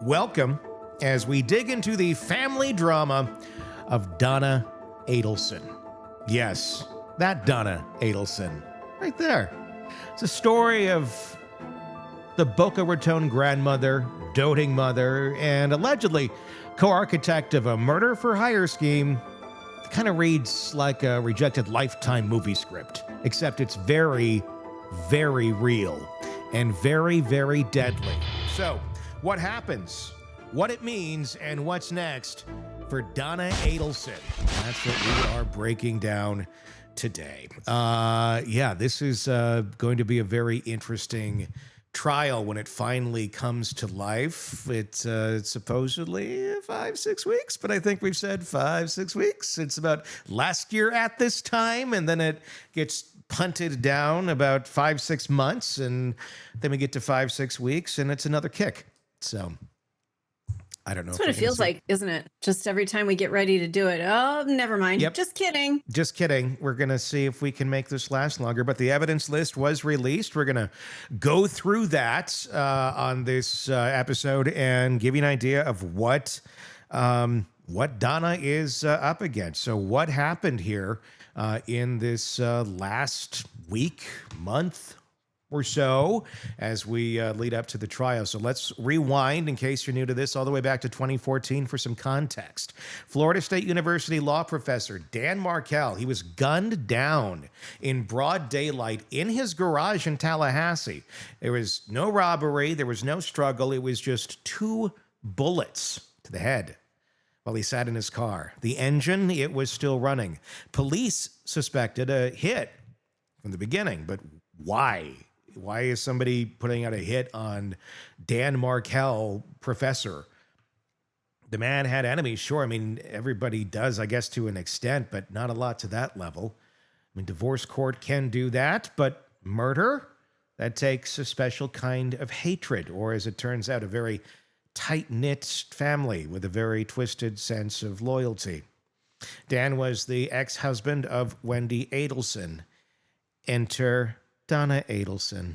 Welcome as we dig into the family drama of Donna Adelson. Yes, that Donna Adelson, right there. It's a story of the Boca Raton grandmother, doting mother, and allegedly co-architect of a murder-for-hire scheme. It kind of reads like a rejected Lifetime movie script, except it's very, very real and very, very deadly. So, what happens, what it means, and what's next for Donna Adelson? That's what we are breaking down today. This is going to be a very interesting trial when it finally comes to life. It's supposedly 5-6 weeks, but I think we've said 5-6 weeks. It's about last year at this time, and then it gets punted down about 5-6 months, and then we get to 5-6 weeks, and it's another kick. So I don't know. That's what it feels like, isn't it? Just every time we get ready to do it. Oh, never mind. Yep. Just kidding. Just kidding. We're going to see if we can make this last longer. But the evidence list was released. We're going to go through that on this episode and give you an idea of what Donna is up against. So what happened here in this last week, month, or so as we lead up to the trial. So let's rewind, in case you're new to this, all the way back to 2014 for some context. Florida State University law professor Dan Markel, he was gunned down in broad daylight in his garage in Tallahassee. There was no robbery. There was no struggle. It was just 2 bullets to the head while he sat in his car. The engine, it was still running. Police suspected a hit from the beginning, but why? Why is somebody putting out a hit on Dan Markel, professor? The man had enemies, sure. I mean, everybody does, I guess, to an extent, but not a lot to that level. I mean, divorce court can do that, but murder, that takes a special kind of hatred, or as it turns out, a very tight-knit family with a very twisted sense of loyalty. Dan was the ex-husband of Wendy Adelson. Enter Donna Adelson.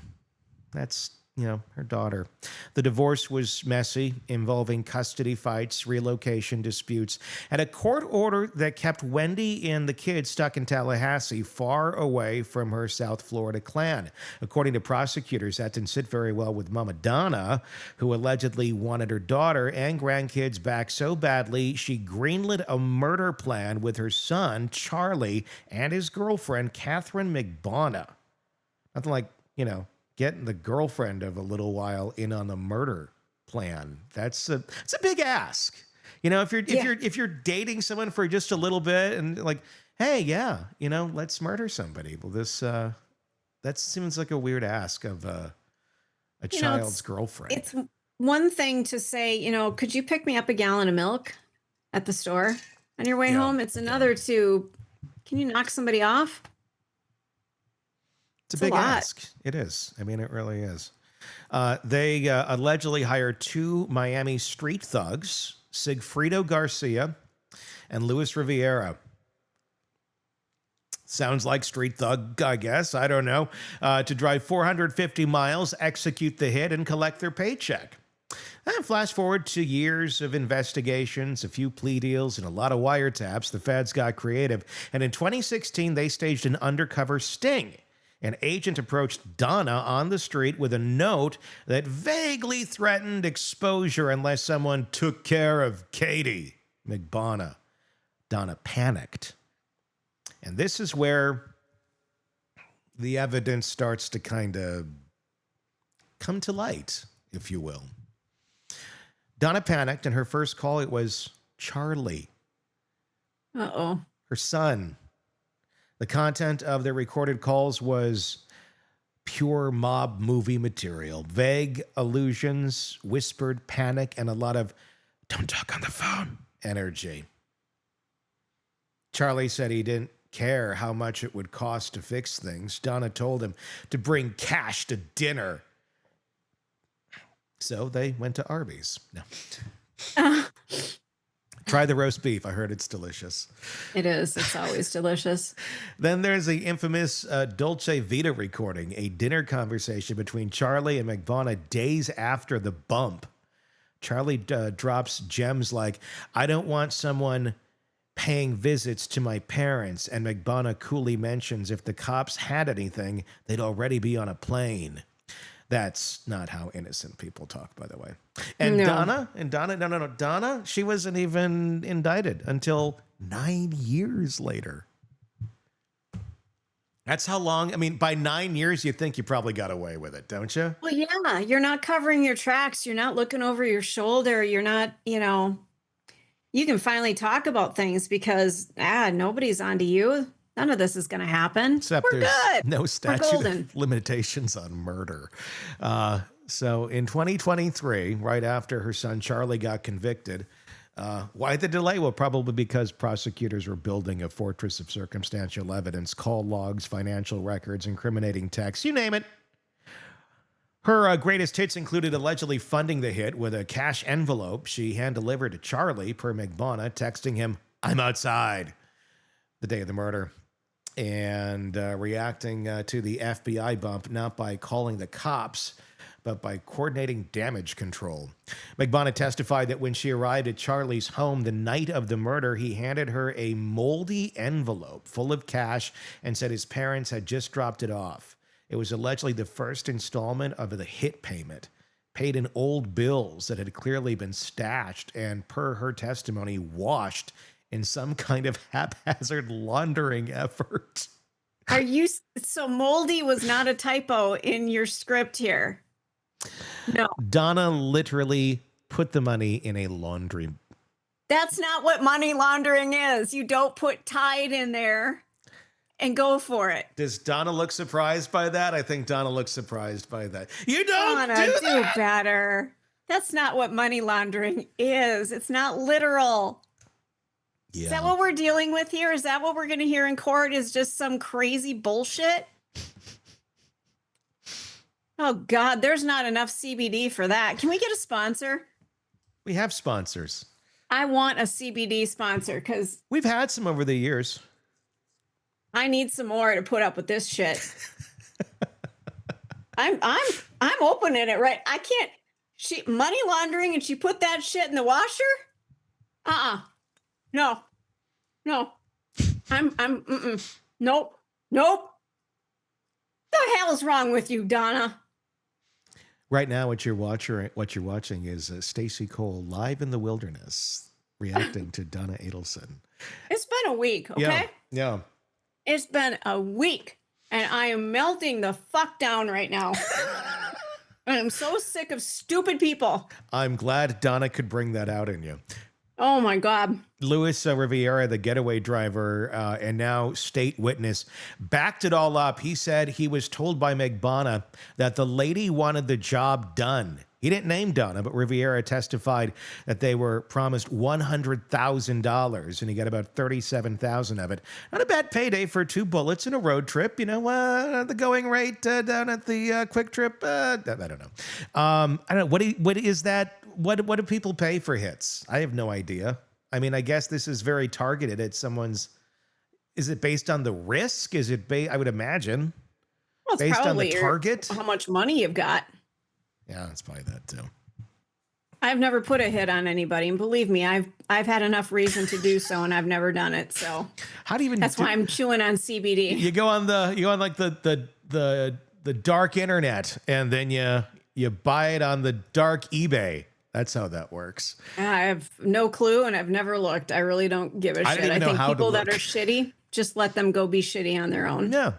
That's, her daughter. The divorce was messy, involving custody fights, relocation disputes, and a court order that kept Wendy and the kids stuck in Tallahassee, far away from her South Florida clan. According to prosecutors, that didn't sit very well with Mama Donna, who allegedly wanted her daughter and grandkids back so badly, she greenlit a murder plan with her son, Charlie, and his girlfriend, Katherine Magbanua. Nothing like, getting the girlfriend of a little while in on a murder plan. It's a big ask. If you're dating someone for just a little bit and like, hey, let's murder somebody. Well, this that seems like a weird ask of a child's girlfriend. It's one thing to say, could you pick me up a gallon of milk at the store on your way home? It's another to, can you knock somebody off? It's a big ask. It is. I mean, it really is. They allegedly hired 2 Miami street thugs, Sigfrido Garcia and Luis Rivera. Sounds like street thug, I guess. I don't know. To drive 450 miles, execute the hit, and collect their paycheck. And flash forward to years of investigations, a few plea deals, and a lot of wiretaps. The feds got creative. And in 2016, they staged an undercover sting. An agent approached Donna on the street with a note that vaguely threatened exposure unless someone took care of Katie Magbanua. Donna panicked. And this is where the evidence starts to kind of come to light, if you will. Donna panicked, and her first call, it was Charlie. Uh-oh. Her son. The content of their recorded calls was pure mob movie material. Vague allusions, whispered panic, and a lot of "don't talk on the phone" energy. Charlie said he didn't care how much it would cost to fix things. Donna told him to bring cash to dinner. So they went to Arby's. No. Try the roast beef. I heard it's delicious. It is. It's always delicious. Then there's the infamous Dolce Vita recording, a dinner conversation between Charlie and Magbanua days after the bump. Charlie drops gems like, I don't want someone paying visits to my parents. And Magbanua coolly mentions if the cops had anything, they'd already be on a plane. That's not how innocent people talk, by the way. And No. Donna, she wasn't even indicted until 9 years later. That's how long. I mean, by 9 years, you think you probably got away with it, don't you? Well, yeah, you're not covering your tracks. You're not looking over your shoulder. You're not, you can finally talk about things because nobody's onto you. None of this is going to happen. Except We're there's good. no We're statute golden. of limitations on murder. So in 2023, right after her son Charlie got convicted, why the delay? Well, probably because prosecutors were building a fortress of circumstantial evidence, call logs, financial records, incriminating texts, you name it. Her greatest hits included allegedly funding the hit with a cash envelope she hand-delivered to Charlie, per Magbanua, texting him, I'm outside, the day of the murder. And reacting to the FBI bump, not by calling the cops, but by coordinating damage control. Magbanua testified that when she arrived at Charlie's home the night of the murder, he handed her a moldy envelope full of cash and said his parents had just dropped it off. It was allegedly the first installment of the hit payment, paid in old bills that had clearly been stashed and, per her testimony, washed in some kind of haphazard laundering effort. So moldy was not a typo in your script here? No. Donna literally put the money in a laundry. That's not what money laundering is. You don't put Tide in there and go for it. Does Donna look surprised by that? I think Donna looks surprised by that. You don't Donna, do do that. better. That's not what money laundering is. It's not literal. Yeah. Is that what we're dealing with here? Is that what we're going to hear in court? Is just some crazy bullshit? Oh, God, there's not enough CBD for that. Can we get a sponsor? We have sponsors. I want a CBD sponsor because We've had some over the years. I need some more to put up with this shit. I'm opening it right. I can't. She money laundering and she put that shit in the washer? No. Nope. The hell is wrong with you, Donna? Right now, what you're watching is Stacey Cole live in the wilderness reacting to Donna Adelson. It's been a week, okay? Yeah. It's been a week, and I am melting the fuck down right now. And I'm so sick of stupid people. I'm glad Donna could bring that out in you. Oh, my God. Luis Rivera, the getaway driver and now state witness, backed it all up. He said he was told by Magbanua that the lady wanted the job done. He didn't name Donna, but Rivera testified that they were promised $100,000, and he got about $37,000 of it. Not a bad payday for 2 bullets in a road trip. The going rate down at the Quick Trip. I don't know. I don't know. What is that? What do people pay for hits? I have no idea. I mean, I guess this is very targeted at someone's. Is it based on the risk? Is it I would imagine. Well, it's based on probably the target? how much money you've got. Yeah, it's probably that too. I've never put a hit on anybody, and believe me, I've had enough reason to do so, and I've never done it. So how do you even? That's why I'm chewing on CBD. You go on like the dark internet, and then you buy it on the dark eBay. That's how that works. I have no clue, and I've never looked. I really don't give a shit. I think people that are shitty, just let them go be shitty on their own. Yeah.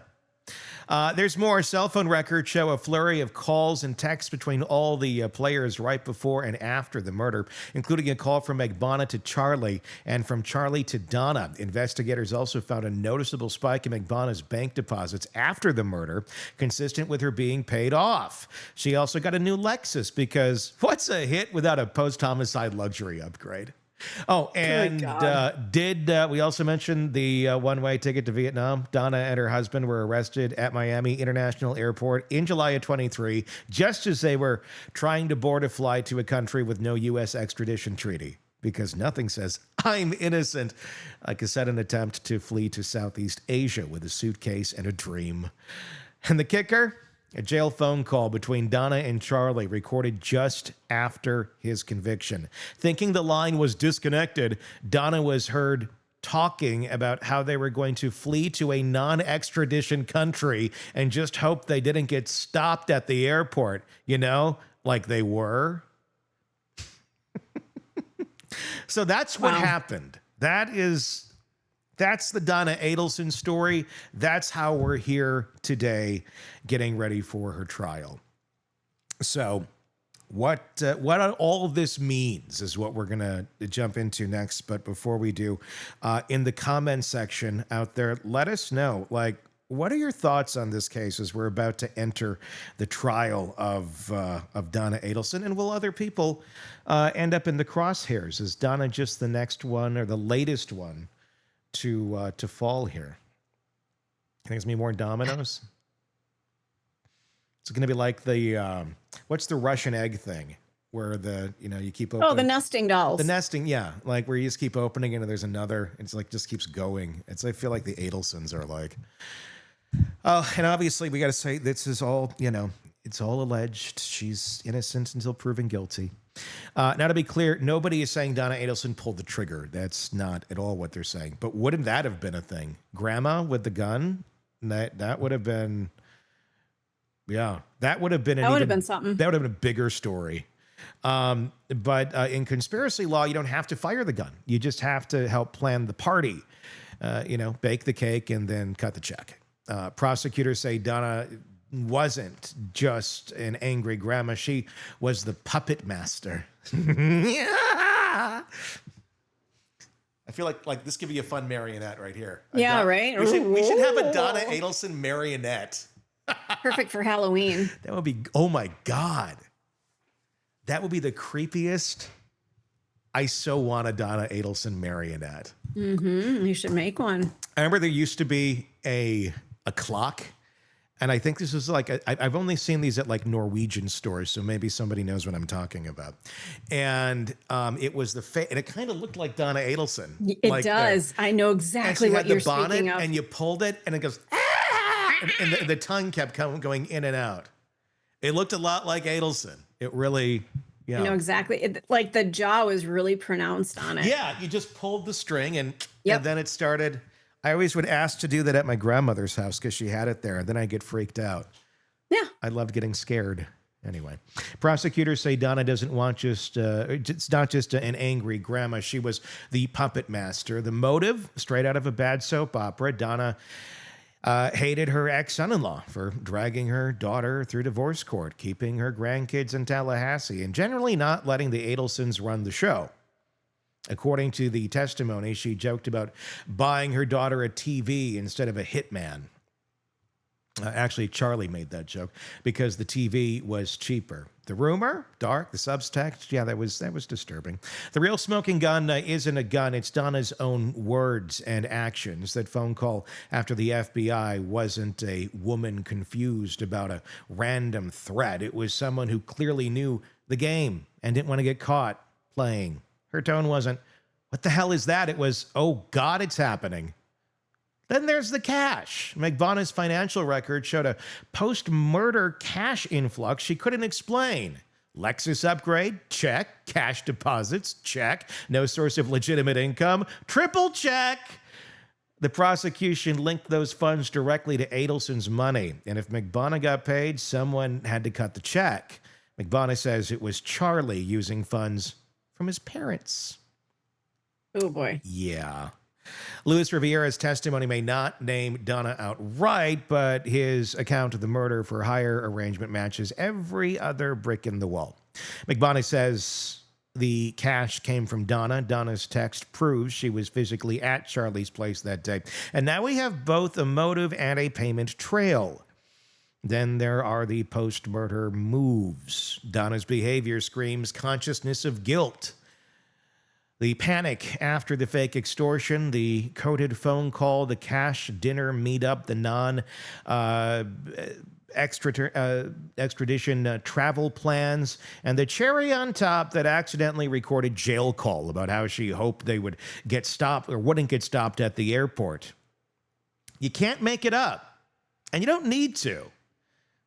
There's more. Cell phone records show a flurry of calls and texts between all the players right before and after the murder, including a call from Magbanua to Charlie and from Charlie to Donna. Investigators also found a noticeable spike in Magbanua's bank deposits after the murder, consistent with her being paid off. She also got a new Lexus because what's a hit without a post-homicide luxury upgrade? Oh, and we also mention the one-way ticket to Vietnam? Donna and her husband were arrested at Miami International Airport in July of 23, just as they were trying to board a flight to a country with no U.S. extradition treaty, because nothing says I'm innocent like a sudden attempt to flee to Southeast Asia with a suitcase and a dream. And the kicker? A jail phone call between Donna and Charlie recorded just after his conviction. Thinking the line was disconnected, Donna was heard talking about how they were going to flee to a non-extradition country and just hope they didn't get stopped at the airport, like they were. So that's what happened. That's the Donna Adelson story. That's how we're here today getting ready for her trial. So what all of this means is what we're going to jump into next. But before we do, in the comment section out there, let us know, what are your thoughts on this case as we're about to enter the trial of Donna Adelson? And will other people end up in the crosshairs? Is Donna just the next one or the latest one to fall here? I think it's gonna be more dominoes. It's gonna be like the what's the Russian egg thing where you keep opening. Oh, the nesting dolls. The nesting, yeah, like where you just keep opening and there's another. It's like just keeps going. I feel like the Adelsons are like. Oh, and obviously we got to say this is all it's all alleged. She's innocent until proven guilty. Now, to be clear, nobody is saying Donna Adelson pulled the trigger. That's not at all what they're saying. But wouldn't that have been a thing? Grandma with the gun? That would have been, that would have been something. That would have been a bigger story. But in conspiracy law, you don't have to fire the gun. You just have to help plan the party. Bake the cake and then cut the check. Prosecutors say Donna wasn't just an angry grandma. She was the puppet master. I feel like this could be a fun marionette right here. Right? We should have a Donna Adelson marionette. Perfect for Halloween. That would be, oh my God. That would be the creepiest. I so want a Donna Adelson marionette. Mm-hmm. You should make one. I remember there used to be a clock. And I think this was I've only seen these at Norwegian stores, so maybe somebody knows what I'm talking about. And it was and it kind of looked like Donna Adelson. It does. I know exactly what you're speaking of. And you pulled it, and it goes, and the tongue kept going in and out. It looked a lot like Adelson. It really, I know exactly. The jaw was really pronounced on it. Yeah, you just pulled the string, and then it started. I always would ask to do that at my grandmother's house because she had it there, and then I get freaked out. Yeah. I loved getting scared. Anyway, prosecutors say Donna doesn't want it's not just an angry grandma. She was the puppet master. The motive, straight out of a bad soap opera, Donna hated her ex-son-in-law for dragging her daughter through divorce court, keeping her grandkids in Tallahassee, and generally not letting the Adelsons run the show. According to the testimony, she joked about buying her daughter a TV instead of a hitman. Actually, Charlie made that joke because the TV was cheaper. The rumor, dark, the subtext, that was disturbing. The real smoking gun isn't a gun. It's Donna's own words and actions. That phone call after the FBI wasn't a woman confused about a random threat. It was someone who clearly knew the game and didn't want to get caught playing. Her tone wasn't, what the hell is that? It was, oh God, it's happening. Then there's the cash. Magbanua's financial record showed a post-murder cash influx she couldn't explain. Lexus upgrade? Check. Cash deposits? Check. No source of legitimate income? Triple check. The prosecution linked those funds directly to Adelson's money. And if Magbanua got paid, someone had to cut the check. Magbanua says it was Charlie using funds from his parents. Oh, boy. Yeah. Luis Rivera's testimony may not name Donna outright, but his account of the murder for hire arrangement matches every other brick in the wall. Magbanua says the cash came from Donna. Donna's text proves she was physically at Charlie's place that day. And now we have both a motive and a payment trail. Then there are the post-murder moves. Donna's behavior screams consciousness of guilt. The panic after the fake extortion, the coded phone call, the cash dinner meetup, the extradition travel plans, and the cherry on top that accidentally recorded jail call about how she hoped they would get stopped or wouldn't get stopped at the airport. You can't make it up, and you don't need to.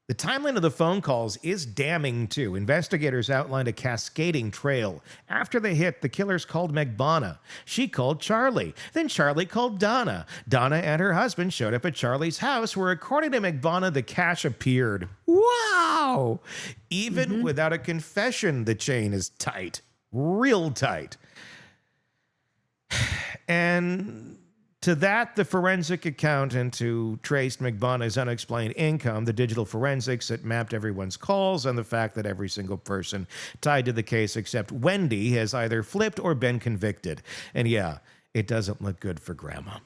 The timeline of the phone calls is damning, too. Investigators outlined a cascading trail. After the hit, the killers called Magbanua. She called Charlie. Then Charlie called Donna. Donna and her husband showed up at Charlie's house, where, according to Magbanua, the cash appeared. Wow! Even without a confession, the chain is tight. Real tight. And to that, the forensic accountant who traced Magbanua's unexplained income, the digital forensics that mapped everyone's calls, and the fact that every single person tied to the case except Wendy has either flipped or been convicted. And yeah, it doesn't look good for Grandma.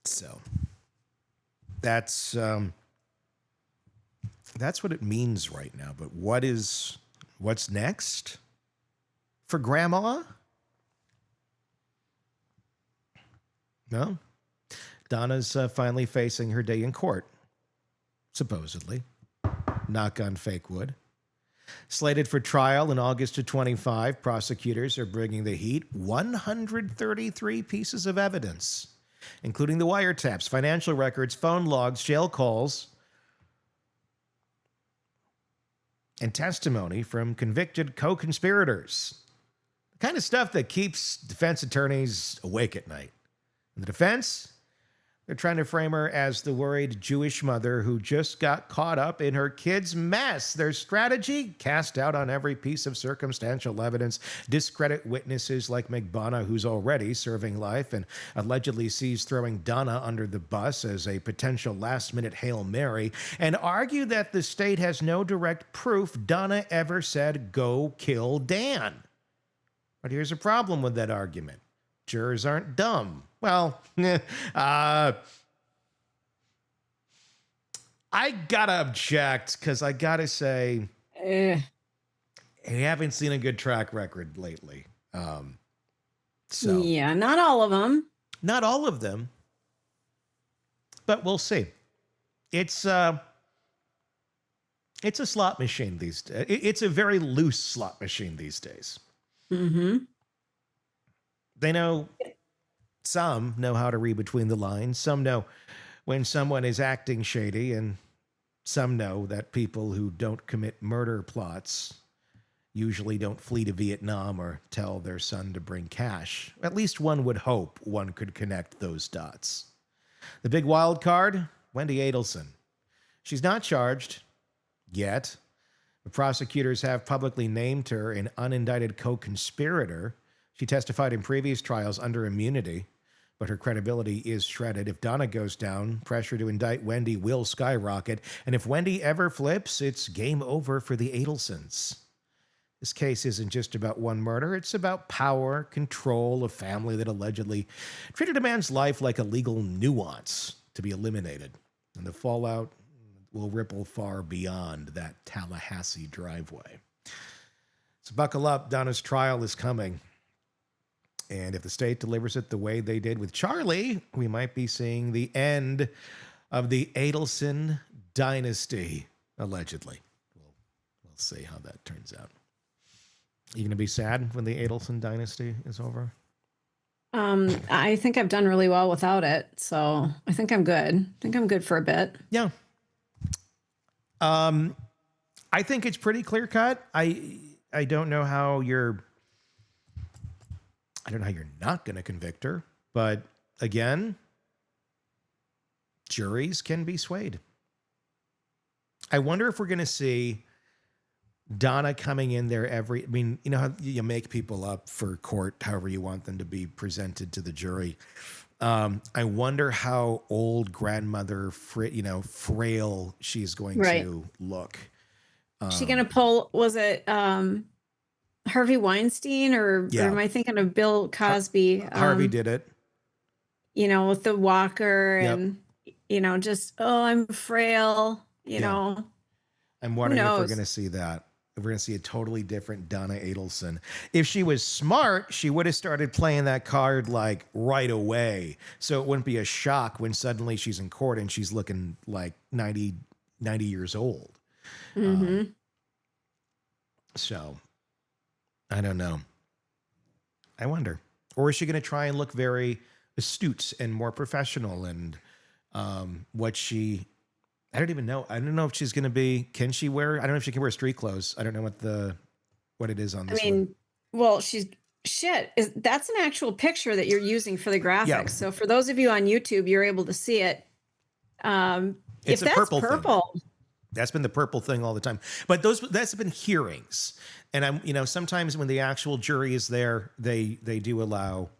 So that's what it means right now. But what's next for Grandma? No. Donna's finally facing her day in court, supposedly. Knock on fake wood. Slated for trial in August of 25, prosecutors are bringing the heat. 133 pieces of evidence, including the wiretaps, financial records, phone logs, jail calls, and testimony from convicted co-conspirators. The kind of stuff that keeps defense attorneys awake at night. And the defense, they're trying to frame her as the worried Jewish mother who just got caught up in her kid's mess. Their strategy, cast doubt on every piece of circumstantial evidence, discredit witnesses like Magbanua, who's already serving life, and allegedly sees throwing Donna under the bus as a potential last-minute Hail Mary, and argue that the state has no direct proof Donna ever said, "Go kill Dan." But here's a problem with that argument. Jurors aren't dumb. Well, I gotta object because I gotta say, I haven't seen a good track record lately. Yeah, not all of them. Not all of them, but we'll see. It's a slot machine these days. It's a very loose slot machine these days. Mm-hmm. They know, some know how to read between the lines. Some know when someone is acting shady, and some know that people who don't commit murder plots usually don't flee to Vietnam or tell their son to bring cash. At least one would hope one could connect those dots. The big wild card, Wendy Adelson. She's not charged yet. The prosecutors have publicly named her an unindicted co-conspirator. She testified in previous trials under immunity, but her credibility is shredded. If Donna goes down, pressure to indict Wendy will skyrocket. And if Wendy ever flips, it's game over for the Adelsons. This case isn't just about one murder. It's about power, control, a family that allegedly treated a man's life like a legal nuance to be eliminated. And the fallout will ripple far beyond that Tallahassee driveway. So buckle up. Donna's trial is coming. And if the state delivers it the way they did with Charlie, we might be seeing the end of the Adelson dynasty, allegedly. We'll see how that turns out. You going to be sad when the Adelson dynasty is over? I think I've done really well without it, so I think I'm good. I think I'm good for a bit. Yeah. I think it's pretty clear cut. I don't know how you're not going to convict her, but again, juries can be swayed. I wonder if we're going to see Donna coming in there I mean, you know how you make people up for court however you want them to be presented to the jury. I wonder how old grandmother, frail she's going to look. She going to pull, was it Harvey Weinstein or am I thinking of Bill Cosby? Harvey did it. With the walker and, just, I'm frail, know. I'm wondering if we're going to see that. If we're going to see a totally different Donna Adelson. If she was smart, she would have started playing that card like right away. So it wouldn't be a shock when suddenly she's in court and she's looking like 90 years old. Mm-hmm. So I don't know. I wonder. Or is she going to try and look very astute and more professional and what she, I don't even know. I don't know if she's going to be, can she wear, I don't know if she can wear street clothes. I don't know what it is on I this one. mean, well, that's an actual picture that you're using for the graphics. Yeah. So for those of you on YouTube, you're able to see it. It's if a that's purple purple, thing. That's been the purple thing all the time. But that's been hearings. And sometimes when the actual jury is there, they do allow,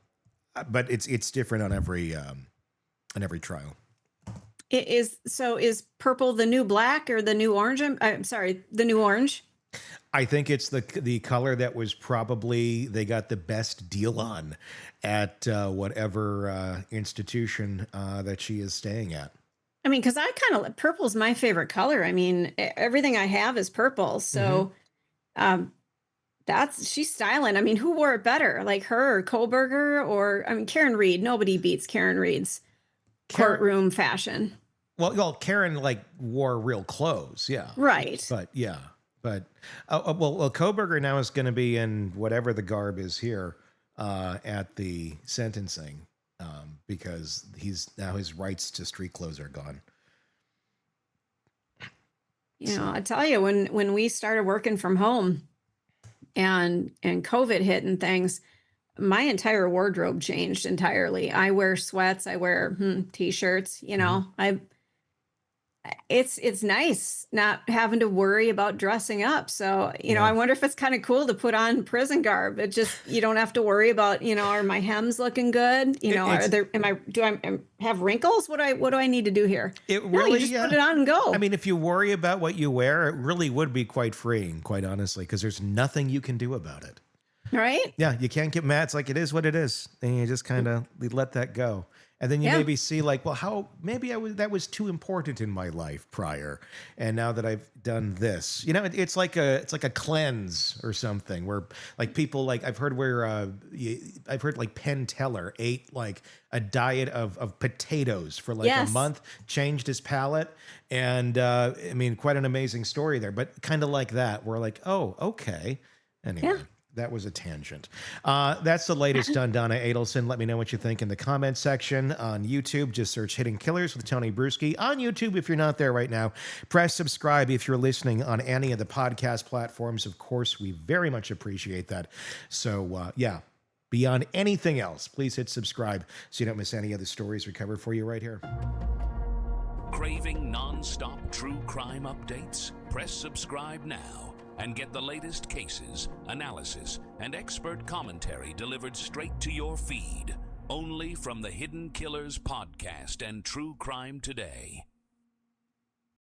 but it's different on every trial. is purple the new black or the new orange? I'm sorry, the new orange. I think it's the color that was probably they got the best deal on at whatever institution that she is staying at. I mean, because purple's my favorite color. I mean, everything I have is purple. So she's styling. I mean, who wore it better? Like her or Kohlberger or, I mean, Karen Reed. Nobody beats Karen Reed's courtroom fashion. Well, Karen wore real clothes. Yeah. Right. But yeah. But, Kohlberger now is going to be in whatever the garb is here at the sentencing because his rights to street clothes are gone. I tell you, when we started working from home and COVID hit and things, my entire wardrobe changed entirely. I wear sweats, I wear t-shirts, it's nice not having to worry about dressing up. So, I wonder if it's kind of cool to put on prison garb. It just, you don't have to worry about, are my hems looking good? Do I have wrinkles? What do I need to do here? It really, you just put it on and go. I mean, if you worry about what you wear, it really would be quite freeing, quite honestly, because there's nothing you can do about it. Right? Yeah. You can't get mad. It's like, it is what it is. And you just kind of let that go. And then you maybe see how maybe that was too important in my life prior. And now that I've done this, it's like a cleanse or something where people I've heard Penn Teller ate a diet of potatoes for a month, changed his palate. And I mean, quite an amazing story there, but kind of like that. We're like, oh, okay. Anyway. Yeah. That was a tangent. That's the latest on Donna Adelson. Let me know what you think in the comments section on YouTube. Just search Hidden Killers with Tony Bruschi. On YouTube, if you're not there right now, press subscribe if you're listening on any of the podcast platforms. Of course, we very much appreciate that. So, beyond anything else, please hit subscribe so you don't miss any of the stories we cover for you right here. Craving non-stop true crime updates? Press subscribe now and get the latest cases, analysis, and expert commentary delivered straight to your feed, only from the Hidden Killers podcast and True Crime Today.